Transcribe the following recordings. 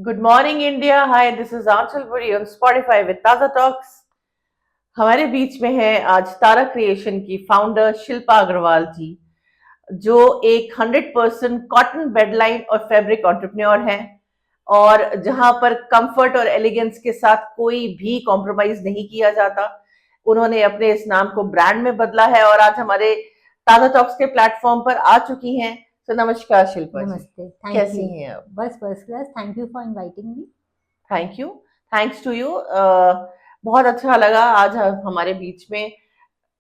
Good morning India. Hi, this is Aanchal Puri on Spotify with Taaza talks. हमारे बीच में है आज तारा क्रिएशन की फाउंडर शिल्पा अग्रवाल जी, जो एक 100% कॉटन बेडलाइन और फैब्रिक एंटरप्रेन्योर हैं, और जहां पर कंफर्ट और एलिगेंस के साथ कोई भी कॉम्प्रोमाइज नहीं किया जाता। उन्होंने अपने इस नाम को ब्रांड में बदला है और आज हमारे ताजा टॉक्स के प्लेटफॉर्म पर आ चुकी हैं। तो नमस्कार शिल्पा जी, नमस्ते, थैंक कैसी यू। हैं आप? बस first class, thank you for inviting me. Thank you. Thanks to you. बहुत अच्छा लगा आज हमारे बीच में।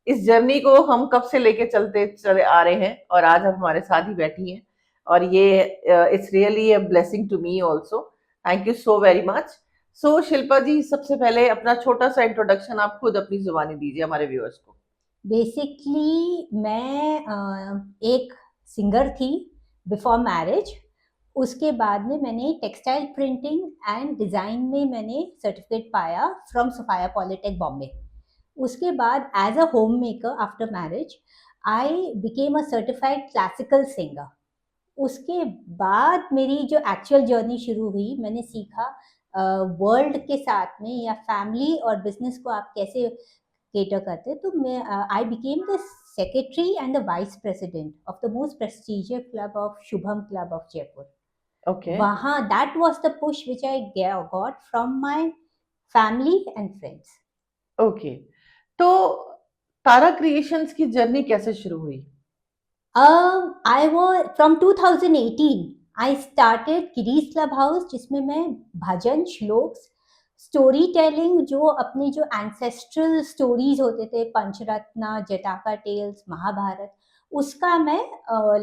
इस जर्नी को हम कब से लेके चलते चले आ रहे हैं और आज आप हमारे साथ ही बैठी हैं, और ये it's really a blessing to me also. Thank you so very much. So Shilpa ji, सबसे पहले अपना छोटा सा इंट्रोडक्शन आप खुद अपनी जुबानी दीजिए हमारे व्यूअर्स को। बेसिकली मैं एक सिंगर थी बिफोर मैरिज। उसके बाद में मैंने टेक्सटाइल प्रिंटिंग एंड डिज़ाइन में मैंने सर्टिफिकेट पाया फ्रॉम सफाया पॉलिटेक बॉम्बे। उसके बाद as a homemaker after marriage I became a certified classical singer. उसके बाद मेरी जो एक्चुअल जर्नी शुरू हुई, मैंने सीखा वर्ल्ड के साथ में या फैमिली और बिजनेस को आप कैसे केटर करते हैं। तो मैं I became the secretary and the vice president of the most prestigious club of Shubham club of Jaipur. Okay. वहाँ that was the push which I got from my family and friends. Okay. तो Tara creations की journey कैसे शुरू हुई? I was from 2018 I started Kiris Club House, जिसमें मैं भजन shlokas story telling, जो अपने जो एंसेस्ट्रल स्टोरीज होते थे, पंचरत्न, जटाका टेल्स, महाभारत, उसका मैं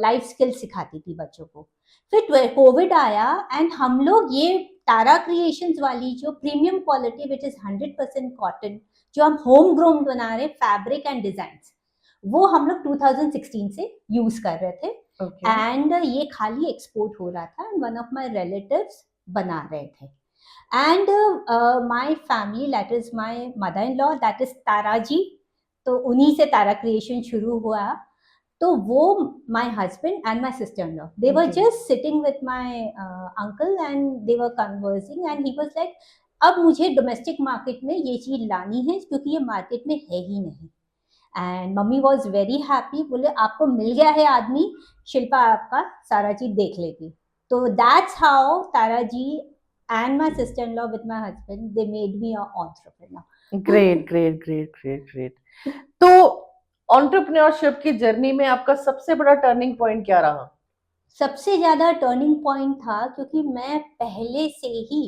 लाइफ स्किल सिखाती थी बच्चों को। फिर कोविड आया एंड हम लोग ये तारा क्रिएशंस वाली जो premium quality which is 100% cotton, जो हम होम ग्रोन बना रहे फैब्रिक एंड डिजाइन, वो हम लोग 2016 से यूज कर रहे थे। ओके। एंड ये खाली एक्सपोर्ट हो रहा था and one of my relatives बना रहे थे। And my family, that is my mother in law, that is Tara ji. तो उन्हीं से तारा क्रिएशन शुरू हुआ। तो वो my husband and my sister in law, they were जी। Just sitting with my uncle and they were conversing and he was like, अब मुझे डोमेस्टिक मार्केट में ये चीज लानी है क्योंकि ये मार्केट में है ही नहीं। And mummy was very happy, बोले आपको मिल गया है आदमी, शिल्पा आपका सारा चीज देख लेगी। तो that's how Tara ji and my sister in law with my husband they made me a entrepreneur. Great great great great great. तो एंटरप्रेन्योरशिप की जर्नी में आपका सबसे बड़ा टर्निंग पॉइंट क्या रहा? सबसे ज्यादा टर्निंग पॉइंट था क्योंकि मैं पहले से ही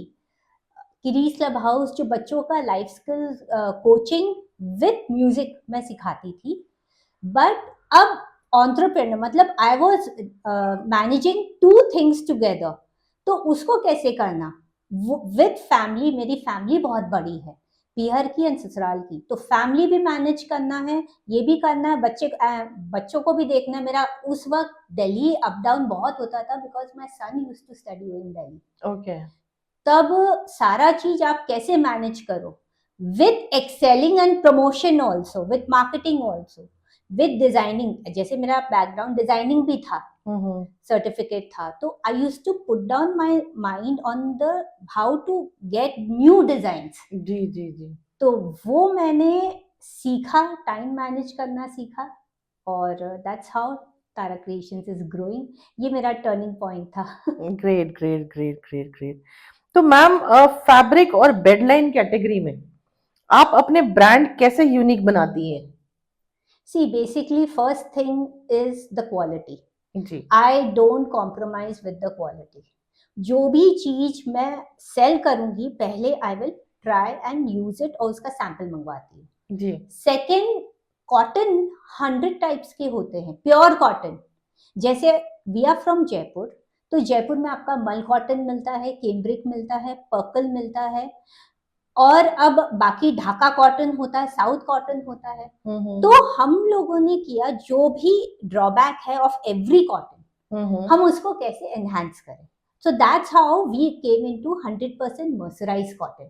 किरीज क्लब हाउस जो बच्चों का life skills coaching with music मैं सिखाती थी। बट अब एंटरप्रेन्योर मतलब I was managing two things together. तो उसको कैसे करना विद फैमिली, मेरी फैमिली बहुत बड़ी है, पीहर की एंड ससुराल की, तो फैमिली भी मैनेज करना है, ये भी करना है, बच्चों को भी देखना है। मेरा उस वक्त दिल्ली अप डाउन बहुत होता था because my son use to study in Delhi. Okay. तब सारा चीज आप कैसे मैनेज करो with excelling and promotion also, with marketing also, with designing. जैसे मेरा बैकग्राउंड डिजाइनिंग भी था, सर्टिफिकेट था, तो I use to put down my mind on the how to get new design. जी जी जी। तो वो मैंने सीखा, टाइम मैनेज करना सीखा, और that's how Tara creations is growing. ये मेरा टर्निंग पॉइंट था। Great great great great great. तो मैम, फैब्रिक और बेडलाइन कैटेगरी में आप अपने ब्रांड कैसे यूनिक बनाती हैं? See, basically, first thing is the quality. Ji. I don't compromise with the quality. जो भी चीज मैं सेल करूंगी, पहले I will try and use it और उसका सैंपल मंगवाती हूँ। जी। सेकेंड, कॉटन 100 टाइप्स के होते हैं, प्योर कॉटन। जैसे वी आर फ्रॉम जयपुर, तो जयपुर में आपका मल कॉटन मिलता है, केम्ब्रिक मिलता है, पर्कल मिलता है, और अब बाकी ढाका कॉटन होता है, साउथ कॉटन होता है। तो हम लोगों ने किया जो भी ड्रॉबैक है ऑफ एवरी कॉटन, हम उसको कैसे एनहांस करें। So that's how we came into 100% mercerized cotton.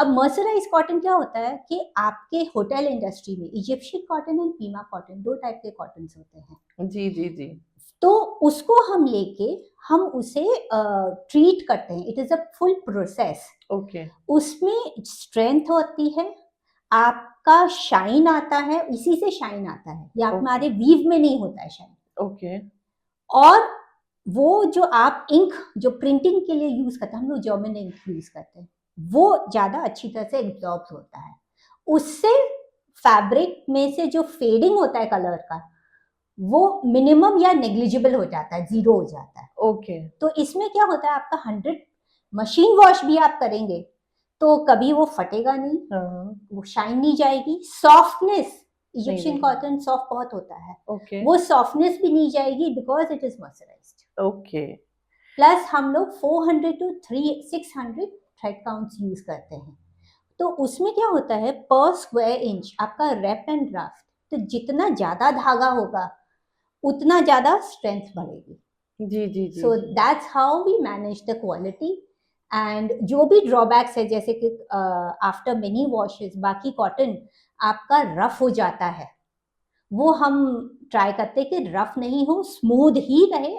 अब मर्सराइज कॉटन क्या होता है कि आपके होटल इंडस्ट्री में Egyptian cotton and Pima cotton 2 type के कॉटन होते हैं, जी जी जी। तो उसको हम लेके हम उसे ट्रीट करते हैं. It is a full process. Okay उसमें स्ट्रेंथ होती है, आपका शाइन आता है, इसी से शाइन आता है, या Okay. हमारे वीव में नहीं होता है शाइन. ओके और वो जो आप इंक जो प्रिंटिंग के लिए यूज करते हैं, हम लोग जर्मन इंक यूज करते हैं, वो ज्यादा अच्छी तरह से एब्जॉर्ब होता है. उससे फैब्रिक में से जो फेडिंग होता है कलर का, वो मिनिमम या नेग्लिजिबल हो जाता है, 0 हो जाता है. ओके तो इसमें क्या होता है, आपका 100 मशीन वॉश भी आप करेंगे तो कभी वो फटेगा नहीं, हाँ वो शाइन नहीं जाएगी. सॉफ्टनेस, इजिप्शियन नहीं. कॉटन सॉफ्ट बहुत होता है, ओके वो सॉफ्टनेस भी नहीं जाएगी because it is mercerised. Okay plus हम लोग 400 to 600 थ्रेड काउंट्स यूज करते हैं. तो उसमें क्या होता है, पर स्क्वायर इंच आपका रैप एंड ड्राफ्ट, तो जितना ज्यादा धागा होगा उतना ज्यादा स्ट्रेंथ बढ़ेगी. जी जी जी. So that's how we manage the quality. And जो भी ड्रॉबैक्स है, जैसे कि आफ्टर मेनी वॉशेस बाकी कॉटन आपका रफ हो जाता है, वो हम ट्राई करते हैं कि रफ नहीं हो, स्मूथ ही रहे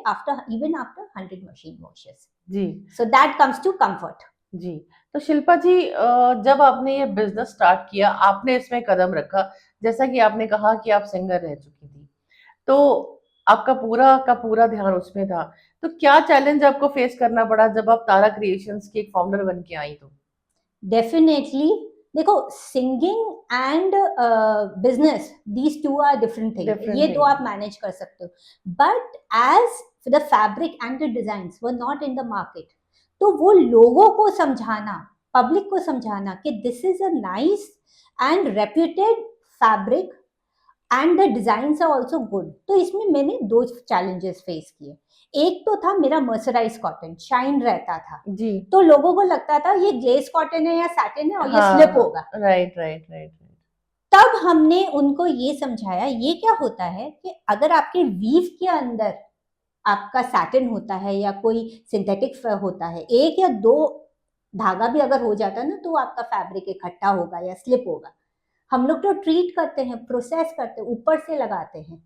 इवन आफ्टर 100 मशीन वॉशेस. जी so that comes to comfort. जी. तो शिल्पा जी, जब आपने ये बिजनेस स्टार्ट किया, आपने इसमें कदम रखा, जैसा कि आपने कहा कि आप सिंगर रह चुकी थी, तो आपका पूरा का पूरा ध्यान उसमें था. तो क्या चैलेंज आपको फेस करना पड़ा जब आप तारा क्रिएशंस की एक फाउंडर बन के आई तो? डेफिनेटली. देखो, singing and business, these two are different thing. Different ये दो thing. आप मैनेज कर सकते हो, but as the fabric and the designs were not in the market, तो वो लोगों को समझाना, पब्लिक को समझाना कि this is a nice and reputed fabric and the designs are also good. तो इसमें मैंने 2 चैलेंजेस फेस किए. एक तो था मेरा मर्सराइज कॉटन, शाइन रहता था, जी. तो लोगों को लगता था ये ग्लेज कॉटन है या सैटिन है और ये हाँ, स्लिप होगा. Right right right. तब हमने उनको ये समझाया, ये क्या होता है कि अगर आपके वीव के अंदर आपका सैटिन होता है या कोई सिंथेटिक होता है, 1 या 2 धागा भी अगर हो जाता है ना, तो आपका फैब्रिक इकट्ठा होगा या स्लिप होगा. हम लोग तो ट्रीट करते हैं, प्रोसेस करते हैं, ऊपर से लगाते हैं,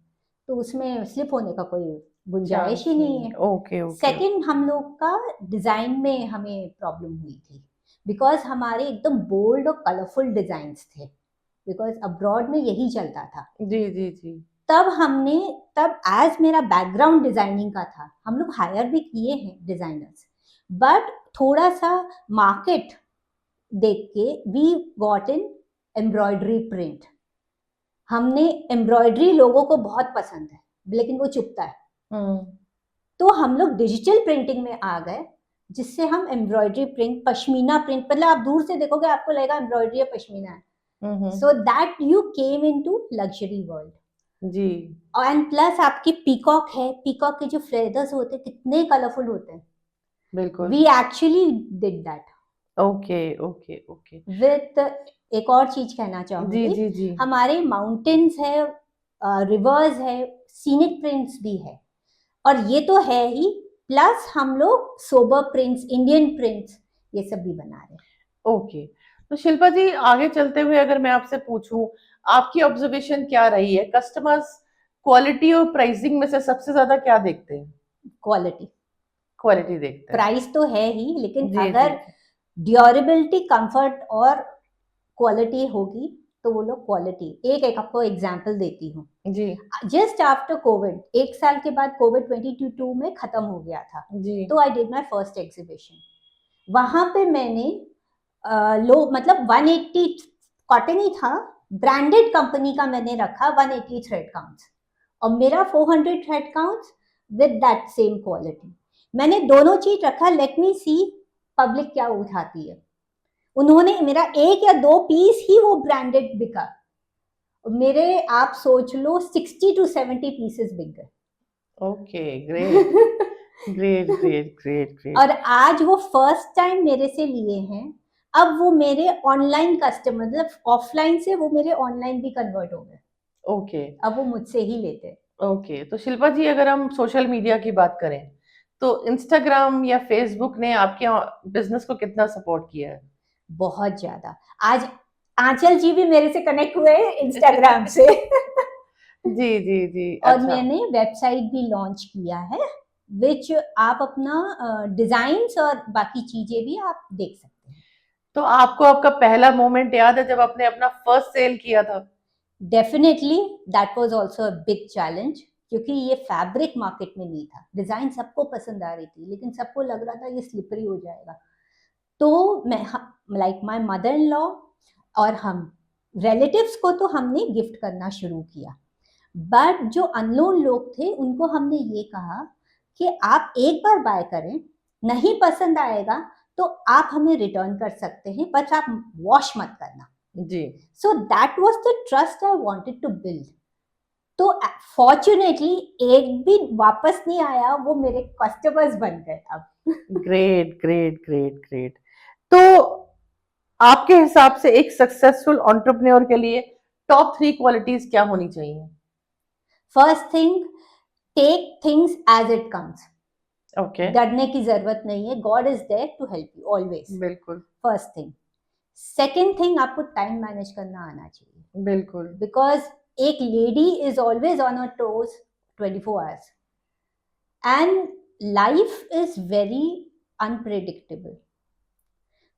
तो उसमें स्लिप होने का कोई गुंजाइश ही नहीं है. Okay okay. सेकंड, हम लोग का डिजाइन में हमें प्रॉब्लम हुई थी, बिकॉज हमारे एकदम बोल्ड और कलरफुल डिजाइन्स थे, बिकॉज अब्रॉड में यही चलता था. जी जी जी. तब एज मेरा बैकग्राउंड डिजाइनिंग का था, हम लोग हायर भी किए हैं डिजाइनर्स, बट थोड़ा सा मार्केट देख के we got in embroidery print. हमने एम्ब्रॉयडरी लोगों को बहुत पसंद है, लेकिन वो चुभता है, तो हम लोग डिजिटल प्रिंटिंग में आ गए, जिससे हम एम्ब्रॉयडरी प्रिंट, पश्मीना प्रिंट, मतलब आप दूर से देखोगे आपको लगेगा एम्ब्रॉयडरी या पश्मीना है. So that you came into luxury world. जी. एंड प्लस आपकी पीकॉक है, पीकॉक के जो फेदर्स होते हैं कितने कलरफुल होते हैं. बिल्कुल. We actually did that. Okay okay okay. With एक और चीज कहना जी चाहूंगी, जी जी. हमारे माउंटेन्स है, रिवर्स है, सीनिक प्रिंट्स भी है, और ये तो है ही, प्लस हम लोग सोबर प्रिंट्स, इंडियन प्रिंट्स, ये सब भी बना रहे हैं. ओके. तो शिल्पा जी, आगे चलते हुए अगर मैं आपसे पूछूं, आपकी ऑब्जर्वेशन क्या रही है, कस्टमर्स क्वालिटी और प्राइसिंग में से सबसे ज्यादा क्या देखते हैं? क्वालिटी. क्वालिटी देखते हैं. प्राइस तो है ही, लेकिन जी अगर ड्यूरेबिलिटी, कंफर्ट और क्वालिटी होगी तो वो लोग क्वालिटी. एक आपको एग्जांपल देती हूँ. जी जस्ट आफ्टर कोविड, 1 साल के बाद कोविड 2022 में खत्म हो गया था, जी. तो I did my first exhibition. वहां पे मैंने मतलब 180 कॉटन ही था, ब्रांडेड कंपनी का मैंने रखा 180 थ्रेड काउंट्स, और मेरा 400 thread counts with that same quality. मैंने दोनों चीज रखा, लेट मी सी पब्लिक क्या उठाती है. उन्होंने मेरा 1 या 2 पीस ही वो ब्रांडेड बिका, मेरे आप सोच लो 60 to 70 पीसेस बिक गए. Okay. Great great great great great. और आज वो फर्स्ट टाइम मेरे से लिए हैं. अब वो मेरे ऑनलाइन कस्टमर, मतलब ऑफलाइन से वो मेरे ऑनलाइन भी कन्वर्ट हो गए. ओके अब वो मुझसे ही लेते हैं. ओके. तो शिल्पा जी, अगर हम सोशल मीडिया की बात करें, तो इंस्टाग्राम या फेसबुक ने आपके बिजनेस को कितना सपोर्ट किया है? बहुत ज्यादा। आज आंचल जी भी मेरे से कनेक्ट हुए इंस्टाग्राम से। जी जी जी। और अच्छा। मैंने वेबसाइट भी लॉन्च किया है, विच आप अपना डिजाइन्स और बाकी चीजें भी आप देख सकते हैं। तो आपको आपका पहला मोमेंट याद है जब आपने अपना फर्स्ट सेल किया था? Definitely that was also a big challenge, क्योंकि ये फैब्रिक मार्केट में नहीं था। डिजाइन सबको पसंद आ रही थी, लेकिन सबको लग रहा था ये स्लिपरी हो जाएगा। तो मैं, like my mother in law और हम रिलेटिव्स को तो हमने गिफ्ट करना शुरू किया, बट जो अननोन लोग थे उनको हमने ये कहा कि आप एक बार बाय करें, नहीं पसंद आएगा तो आप हमें रिटर्न कर सकते हैं, बट आप वॉश मत करना। जी। So that was the trust I wanted to build. तो फॉर्चुनेटली एक भी वापस नहीं आया, वो मेरे कस्टमर्स बन गए अब। Great great great great. तो आपके हिसाब से एक सक्सेसफुल एंटरप्रेन्योर के लिए टॉप 3 क्वालिटीज क्या होनी चाहिए? First thing, take things as it comes. Okay. डरने की जरूरत नहीं है, God is there to help you always. बिल्कुल फर्स्ट थिंग। सेकेंड थिंग, आपको टाइम मैनेज करना आना चाहिए, बिल्कुल। बिकॉज एक lady is always on her toes 24 hours and life is very unpredictable.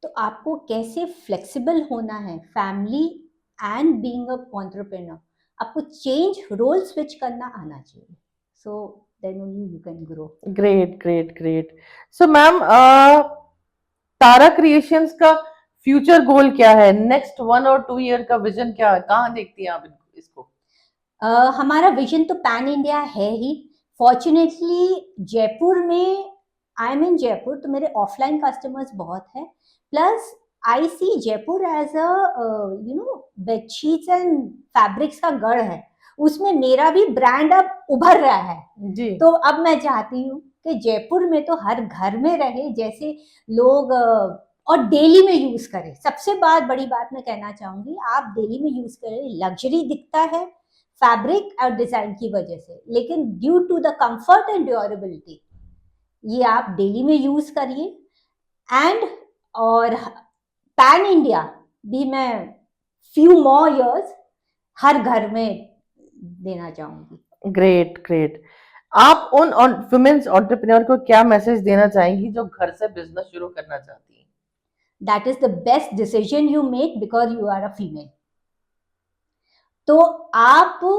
तो आपको कैसे फ्लेक्सिबल होना है, family and being a entrepreneur, आपको चेंज रोल स्विच करना आना चाहिए। So then only you can grow. Great great great. So ma'am, Tara Creations का फ्यूचर गोल क्या है? नेक्स्ट 1 और 2 ईयर का विजन क्या है? कहाँ देखती हैं आप इसको? हमारा विजन तो पैन इंडिया है ही। फॉर्चुनेटली जयपुर में, आई एम इन जयपुर, तो मेरे ऑफलाइन कस्टमर्स बहुत है। Plus I see Jaipur as a bedsheets and fabrics का गढ़ है, उसमें मेरा भी ब्रांड अब उभर रहा है। जी। तो अब मैं चाहती हूँ कि जयपुर में तो हर घर में रहे, जैसे लोग और डेली में यूज करें। सबसे बड़ी बात मैं कहना चाहूंगी, आप डेली में यूज करें, लग्जरी दिखता है फैब्रिक और डिजाइन की वजह से, लेकिन due to the comfort and durability ये आप डेली में यूज करिए। एंड और पैन इंडिया भी मैं फ्यू मोर इयर्स हर घर में देना चाहूंगी। Great great. आप उन वुमेन्स एंटरप्रेन्योर को क्या मैसेज देना चाहेंगी जो घर से बिजनेस शुरू करना चाहती हैं? That is the best decision you make because you are a female. तो आपको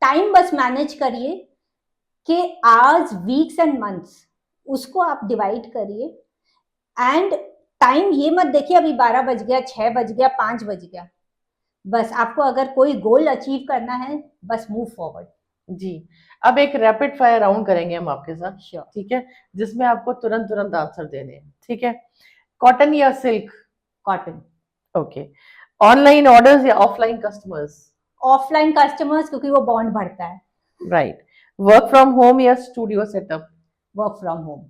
टाइम बस मैनेज करिए कि आवर्स, वीक्स एंड मंथ्स, उसको आप डिवाइड करिए। एंड टाइम ये मत देखिए अभी 12 बज गया, 6 बज गया, 5 बज गया। बस आपको अगर कोई गोल अचीव करना है, बस मूव फॉरवर्ड। जी। अब एक रैपिड फायर राउंड करेंगे हम आपके साथ, श्योर। ठीक है? जिसमें आपको तुरंत तुरंत आंसर देने हैं, ठीक है? कॉटन या silk? Cotton. Okay. Online orders या ऑफलाइन कस्टमर्स? ऑफलाइन कस्टमर्स, क्योंकि वो बॉन्ड बढ़ता है। राइट। वर्क फ्रॉम होम या studio setup? Work from home.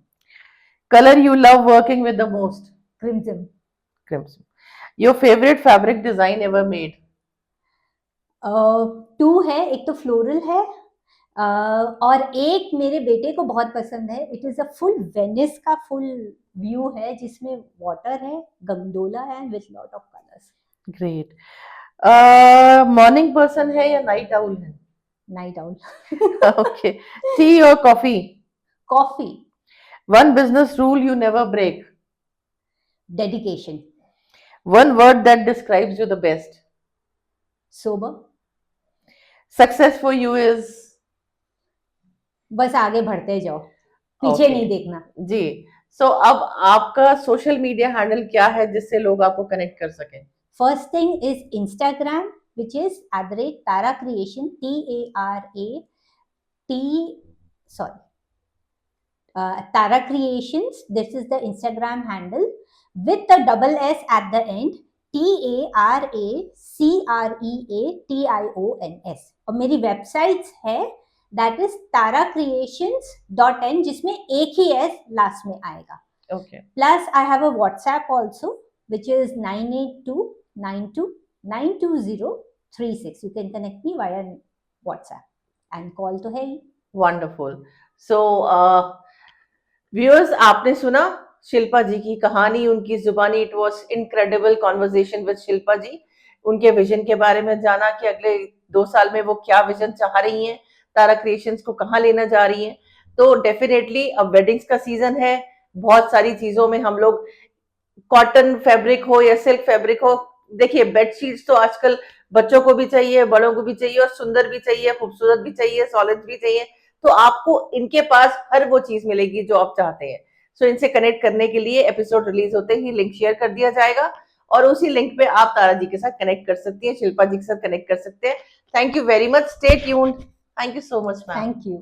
Colour you love working with the most? Crimson. Crimson. Your favourite fabric design ever made? 2 है, एक तो floral है, और एक मेरे बेटे को बहुत पसंद है। It is a full Venice का फुल व्यू है, जिसमें वाटर है, गंडोला है with lot of colours. Great. Morning person है या नाइट आउल है? Night owl. ओके। टी और coffee? Coffee. One business rule you never break? Dedication. One word that describes you the best? Sober. Success for you is? बस आगे बढ़ते जाओ, पीछे Okay. नहीं देखना। जी। सो अब आपका सोशल मीडिया हैंडल क्या है जिससे लोग आपको कनेक्ट कर सकें? First thing is Instagram, which is @Tara Creation, TARAT, sorry, Tara Creations. This is the Instagram handle with the double S at the end, TARACREATIONS। और मेरी वेबसाइट्स है, दैट इज taracreations.in, जिसमें एक ही S लास्ट में आएगा। Okay. Plus I have a WhatsApp also, which is 98292922036. You can connect me via WhatsApp, and call to है ही। Wonderful. So viewers, आपने सुना शिल्पा जी की कहानी, उनकी जुबानी। It was incredible conversation with Shilpa ji. उनके विजन के बारे में जाना कि अगले 2 साल में वो क्या विजन चाह रही हैं, तारा क्रिएशंस को कहाँ लेना जा रही हैं। तो डेफिनेटली अब वेडिंग्स का सीजन है, बहुत सारी चीजों में हम लोग कॉटन फैब्रिक हो या सिल्क फैब्रिक हो, देखिए बेडशीट्स तो आजकल बच्चों को भी चाहिए, बड़ों को भी चाहिए, और सुंदर भी चाहिए, खूबसूरत भी चाहिए, सॉलिड भी चाहिए। तो आपको इनके पास हर वो चीज मिलेगी जो आप चाहते हैं। सो इनसे कनेक्ट करने के लिए एपिसोड रिलीज होते ही लिंक शेयर कर दिया जाएगा, और उसी लिंक पे आप तारा जी के साथ कनेक्ट कर सकती हैं, शिल्पा जी के साथ कनेक्ट कर सकते हैं। Thank you very much, stay tuned. Thank you so much ma'am. Thank you.